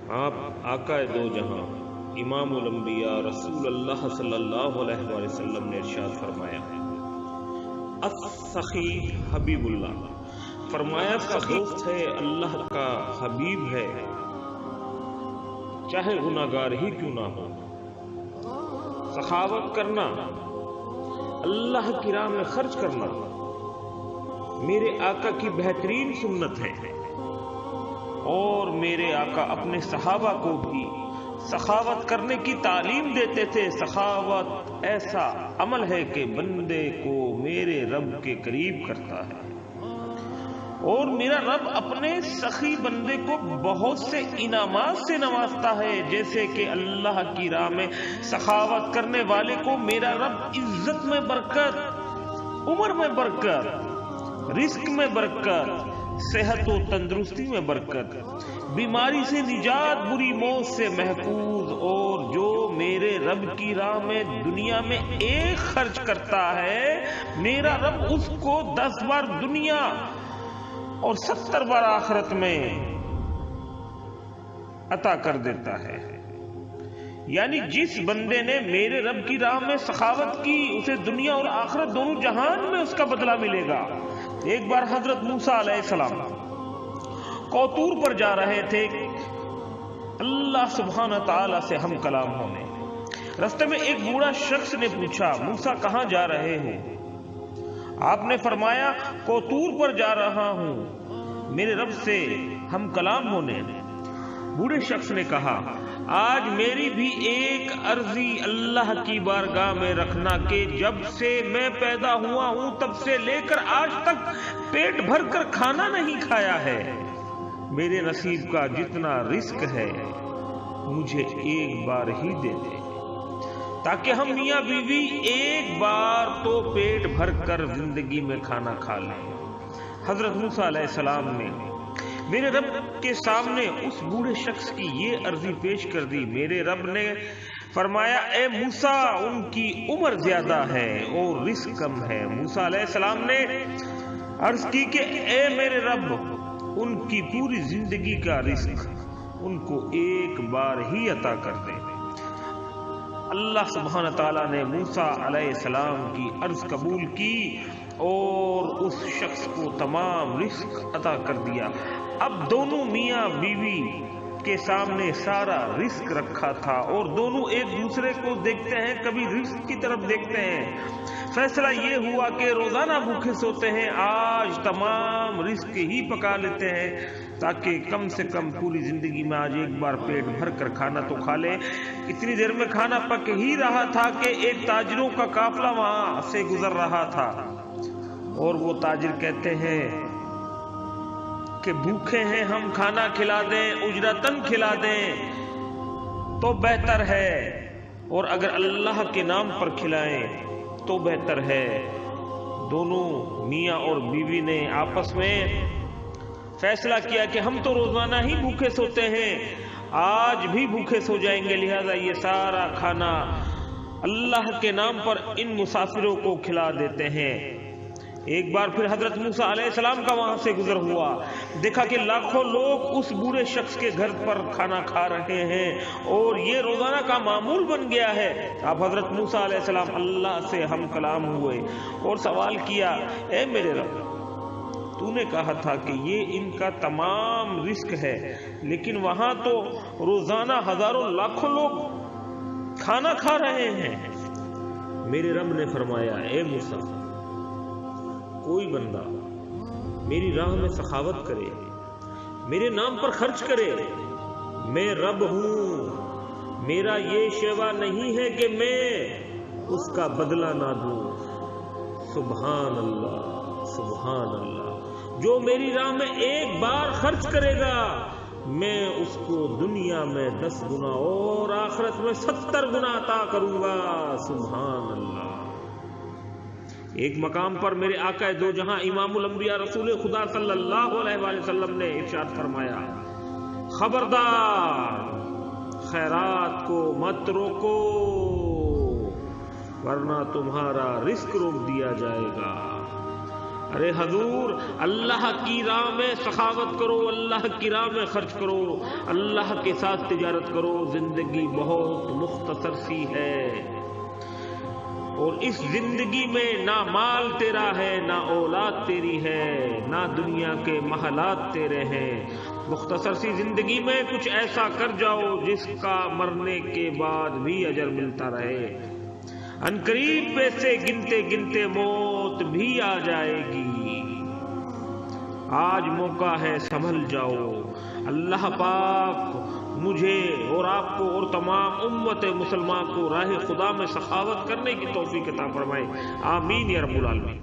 آپ آقا دو جہاں امام الانبیاء رسول اللہ صلی اللہ علیہ وآلہ وسلم نے ارشاد فرمایا، السخی حبیب اللہ، فرمایا کا دوست ہے اللہ کا حبیب ہے، چاہے گناہگار ہی کیوں نہ ہو۔ سخاوت کرنا، اللہ کی راہ میں خرچ کرنا میرے آقا کی بہترین سنت ہے، اور میرے آقا اپنے صحابہ کو بھی سخاوت کرنے کی تعلیم دیتے تھے۔ سخاوت ایسا عمل ہے کہ بندے کو میرے رب کے قریب کرتا ہے، اور میرا رب اپنے سخی بندے کو بہت سے انعامات سے نوازتا ہے، جیسے کہ اللہ کی راہ میں سخاوت کرنے والے کو میرا رب عزت میں برکت، عمر میں برکت، رزق میں برکت، صحت و تندرستی میں برکت، بیماری سے نجات، بری موت سے محفوظ، اور جو میرے رب کی راہ میں دنیا میں ایک خرچ کرتا ہے، میرا رب اس کو 10 بار دنیا اور 70 بار آخرت میں عطا کر دیتا ہے۔ یعنی جس بندے نے میرے رب کی راہ میں سخاوت کی، اسے دنیا اور آخرت دونوں جہان میں اس کا بدلہ ملے گا۔ ایک بار حضرت موسیٰ علیہ السلام کوطور پر جا رہے تھے اللہ سبحانہ تعالیٰ سے ہم کلام ہونے۔ راستے میں ایک بوڑھا شخص نے پوچھا، موسیٰ کہاں جا رہے ہو؟ آپ نے فرمایا، کوطور پر جا رہا ہوں میرے رب سے ہم کلام ہونے۔ بوڑھے شخص نے کہا، آج میری بھی ایک عرضی اللہ کی بارگاہ میں رکھنا کہ جب سے میں پیدا ہوا ہوں تب سے لے کر آج تک پیٹ بھر کر کھانا نہیں کھایا ہے۔ میرے نصیب کا جتنا رزق ہے مجھے ایک بار ہی دے دے، تاکہ ہم میاں بیوی ایک بار تو پیٹ بھر کر زندگی میں کھانا کھا لیں۔ حضرت موسیٰ علیہ السلام نے میرے رب کے سامنے اس بوڑھے شخص کی یہ عرضی پیش کر دی۔ میرے رب نے فرمایا، اے موسیٰ، ان کی عمر زیادہ ہے اور رزق کم ہے۔ موسیٰ علیہ السلام نے عرض کی کہ اے میرے رب، ان کی پوری زندگی کا رزق ان کو ایک بار ہی عطا کر دے۔ اللہ سبحانہ تعالیٰ نے موسیٰ علیہ السلام کی عرض قبول کی اور اس شخص کو تمام رزق عطا کر دیا۔ اب دونوں میاں بیوی کے سامنے سارا رزق رکھا تھا، اور دونوں ایک دوسرے کو دیکھتے ہیں، کبھی رزق کی طرف دیکھتے ہیں۔ فیصلہ یہ ہوا کہ روزانہ بھوکے سوتے ہیں، آج تمام رزق ہی پکا لیتے ہیں، تاکہ کم سے کم پوری زندگی میں آج ایک بار پیٹ بھر کر کھانا تو کھا لیں۔ اتنی دیر میں کھانا پک ہی رہا تھا کہ ایک تاجروں کا قافلہ وہاں سے گزر رہا تھا، اور وہ تاجر کہتے ہیں کہ بھوکے ہیں، ہم کھانا کھلا دیں، اجرتاً کھلا دیں تو بہتر ہے، اور اگر اللہ کے نام پر کھلائیں تو بہتر ہے۔ دونوں میاں اور بیوی نے آپس میں فیصلہ کیا کہ ہم تو روزانہ ہی بھوکے سوتے ہیں، آج بھی بھوکے سو جائیں گے، لہذا یہ سارا کھانا اللہ کے نام پر ان مسافروں کو کھلا دیتے ہیں۔ ایک بار پھر حضرت موسیٰ علیہ السلام کا وہاں سے گزر ہوا، دیکھا کہ لاکھوں لوگ اس بوڑھے شخص کے گھر پر کھانا کھا رہے ہیں، اور یہ روزانہ کا معمول بن گیا ہے۔ اب حضرت موسیٰ علیہ السلام اللہ سے ہم کلام ہوئے اور سوال کیا، اے میرے رب، تو نے کہا تھا کہ یہ ان کا تمام رزق ہے، لیکن وہاں تو روزانہ ہزاروں لاکھوں لوگ کھانا کھا رہے ہیں۔ میرے رب نے فرمایا، اے موسیٰ، کوئی بندہ میری راہ میں سخاوت کرے، میرے نام پر خرچ کرے، میں رب ہوں، میرا یہ شیوا نہیں ہے کہ میں اس کا بدلہ نہ دوں۔ سبحان اللہ، سبحان اللہ، جو میری راہ میں ایک بار خرچ کرے گا میں اس کو دنیا میں 10 گنا اور آخرت میں 70 گنا عطا کروں گا۔ سبحان اللہ۔ ایک مقام پر میرے آقا دو جہاں امام الانبیاء رسول خدا صلی اللہ علیہ وآلہ وسلم نے ارشاد فرمایا، خبردار، خیرات کو مت روکو ورنہ تمہارا رزق روک دیا جائے گا۔ ارے حضور اللہ کی راہ میں سخاوت کرو، اللہ کی راہ میں خرچ کرو، اللہ کے ساتھ تجارت کرو، زندگی بہت مختصر سی ہے، اور اس زندگی میں نہ مال تیرا ہے، نہ اولاد تیری ہے، نہ دنیا کے محلات تیرے ہیں۔ مختصر سی زندگی میں کچھ ایسا کر جاؤ جس کا مرنے کے بعد بھی اجر ملتا رہے۔ عنقریب پیسے گنتے گنتے موت بھی آ جائے گی، آج موقع ہے سنبھل جاؤ۔ اللہ پاک مجھے اور آپ کو اور تمام امت مسلمان کو راہ خدا میں سخاوت کرنے کی توفیق عطا فرمائے، آمین یا رب العالمین۔